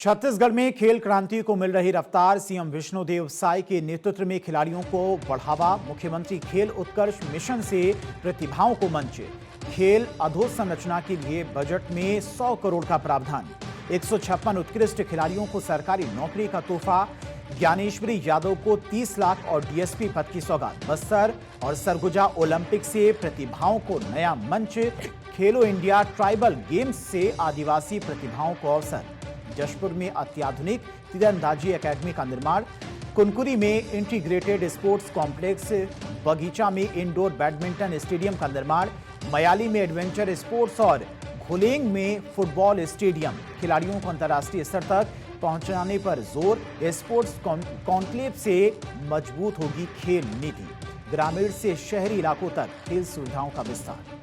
छत्तीसगढ़ में खेल क्रांति को मिल रही रफ्तार। सीएम विष्णुदेव साय के नेतृत्व में खिलाड़ियों को बढ़ावा। मुख्यमंत्री खेल उत्कर्ष मिशन से प्रतिभाओं को मंच। खेल अधोसंरचना के लिए बजट में 100 करोड़ का प्रावधान। 156 उत्कृष्ट खिलाड़ियों को सरकारी नौकरी का तोहफा। ज्ञानेश्वरी यादव को 30 लाख और डीएसपी पद की सौगात। बस्तर और सरगुजा ओलंपिक से प्रतिभाओं को नया मंच। खेलो इंडिया ट्राइबल गेम्स से आदिवासी प्रतिभाओं को अवसर। जशपुर में अत्याधुनिक तीरंदाजी एकेडमी का निर्माण। कुनकुरी में इंटीग्रेटेड स्पोर्ट्स कॉम्प्लेक्स। बगीचा में इंडोर बैडमिंटन स्टेडियम का निर्माण। मयाली में एडवेंचर स्पोर्ट्स और घोलेंग में फुटबॉल स्टेडियम। खिलाड़ियों को अंतर्राष्ट्रीय स्तर तक पहुंचाने पर जोर। स्पोर्ट्स कॉन्क्लेव से मजबूत होगी खेल नीति। ग्रामीण से शहरी इलाकों तक खेल सुविधाओं का विस्तार।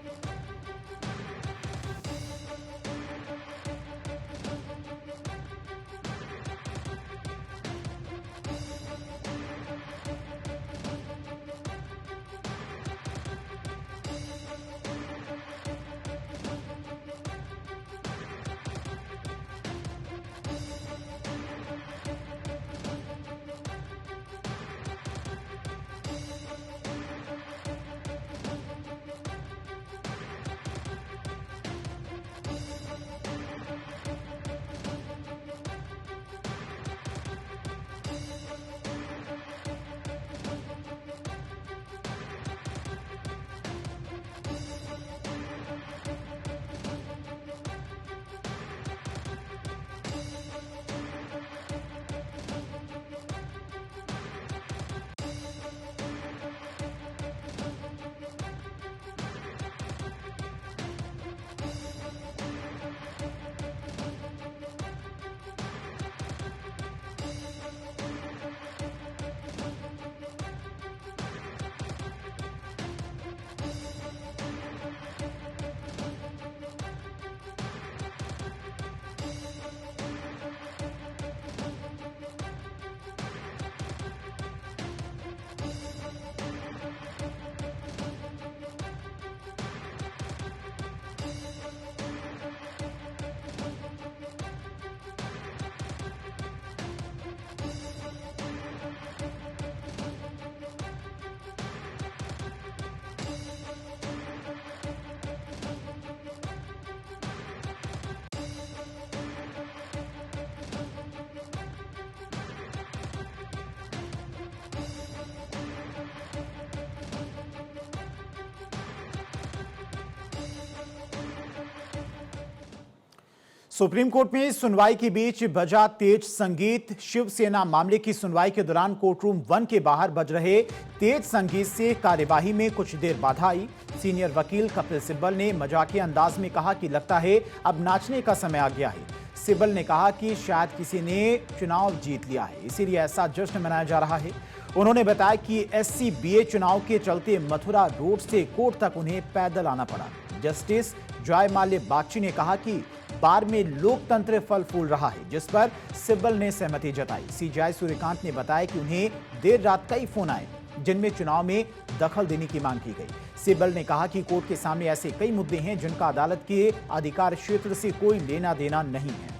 सुप्रीम कोर्ट में सुनवाई के बीच बजा तेज संगीत। शिवसेना मामले की सुनवाई के दौरान कोर्टरूम 1 के बाहर बज रहे तेज संगीत से कार्यवाही में कुछ देर बाधा आई। सीनियर वकील कपिल सिब्बल ने मजाकिया अंदाज में कहा कि लगता है अब नाचने का समय आ गया है। सिब्बल ने कहा कि शायद किसी ने चुनाव जीत लिया है, इसीलिए ऐसा जश्न मनाया जा रहा है। उन्होंने बताया कि SCBA चुनाव के चलते मथुरा रोड से कोर्ट तक उन्हें पैदल आना पड़ा। जस्टिस जयमाल्य बागची ने कहा कि बार में लोकतंत्र फल फूल रहा है, जिस पर सिब्बल ने सहमति जताई। CJI सूर्यकांत ने बताया कि उन्हें देर रात कई फोन आए जिनमें चुनाव में दखल देने की मांग की गई। सिब्बल ने कहा कि कोर्ट के सामने ऐसे कई मुद्दे हैं जिनका अदालत के अधिकार क्षेत्र से कोई लेना देना नहीं है।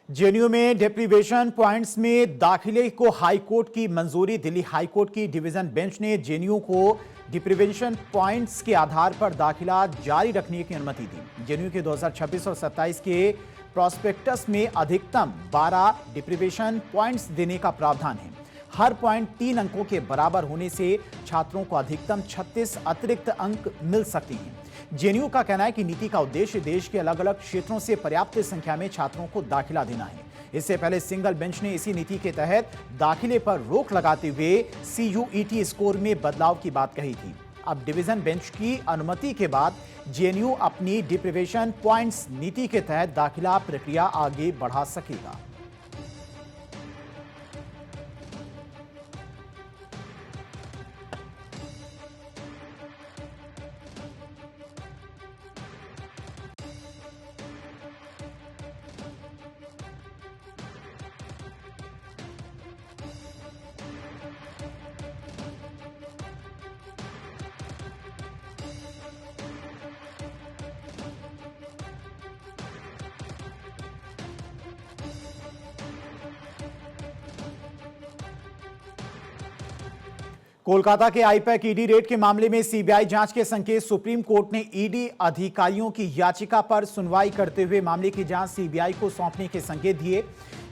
जेएनयू में डेप्रीवेशन पॉइंट्स में दाखिले को हाईकोर्ट की मंजूरी। दिल्ली हाईकोर्ट की डिवीजन बेंच ने जेएनयू को डिप्रीवेशन पॉइंट्स के आधार पर दाखिला जारी रखने की अनुमति दी। जेएनयू के 2026 और 27 के प्रॉस्पेक्टस में अधिकतम 12 डिप्रीवेशन पॉइंट्स देने का प्रावधान है। हर पॉइंट 3 अंकों के बराबर होने से छात्रों को अधिकतम 36 अतिरिक्त अंक मिल सकते हैं। जेएनयू का कहना है कि नीति का उद्देश्य देश के अलग अलग क्षेत्रों से पर्याप्त संख्या में छात्रों को दाखिला देना है। इससे पहले सिंगल बेंच ने इसी नीति के तहत दाखिले पर रोक लगाते हुए CUET स्कोर में बदलाव की बात कही थी। अब डिवीजन बेंच की अनुमति के बाद जेएनयू अपनी डिप्रिवेशन पॉइंट्स नीति के तहत दाखिला प्रक्रिया आगे बढ़ा सकेगा। कोलकाता के आईपैक ईडी रेड के मामले में सीबीआई जांच के संकेत। सुप्रीम कोर्ट ने ईडी अधिकारियों की याचिका पर सुनवाई करते हुए मामले की जांच सीबीआई को सौंपने के संकेत दिए।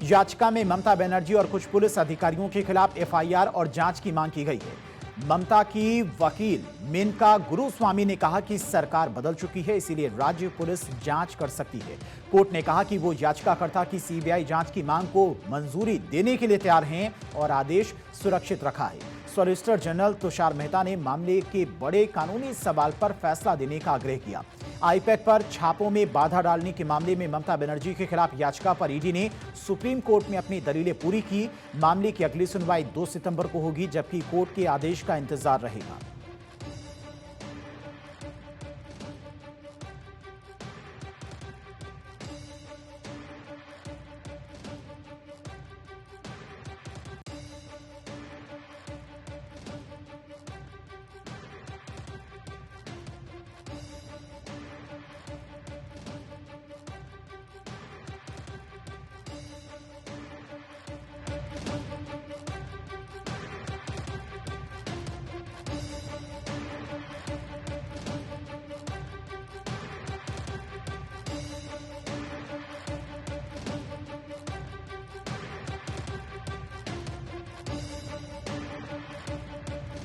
याचिका में ममता बनर्जी और कुछ पुलिस अधिकारियों के खिलाफ एफआईआर और जांच की मांग की गई है। ममता की वकील मेनका गुरुस्वामी ने कहा कि सरकार बदल चुकी है, इसीलिए राज्य पुलिस जांच कर सकती है। कोर्ट ने कहा कि वो याचिकाकर्ता की सीबीआई जांच की मांग को मंजूरी देने के लिए तैयार हैं और आदेश सुरक्षित रखा है। सॉलिसिटर जनरल तुषार मेहता ने मामले के बड़े कानूनी सवाल पर फैसला देने का आग्रह किया। आईपैक पर छापों में बाधा डालने के मामले में ममता बनर्जी के खिलाफ याचिका पर ईडी ने सुप्रीम कोर्ट में अपनी दलीलें पूरी की। मामले की अगली सुनवाई 2 सितंबर को होगी, जबकि कोर्ट के आदेश का इंतजार रहेगा।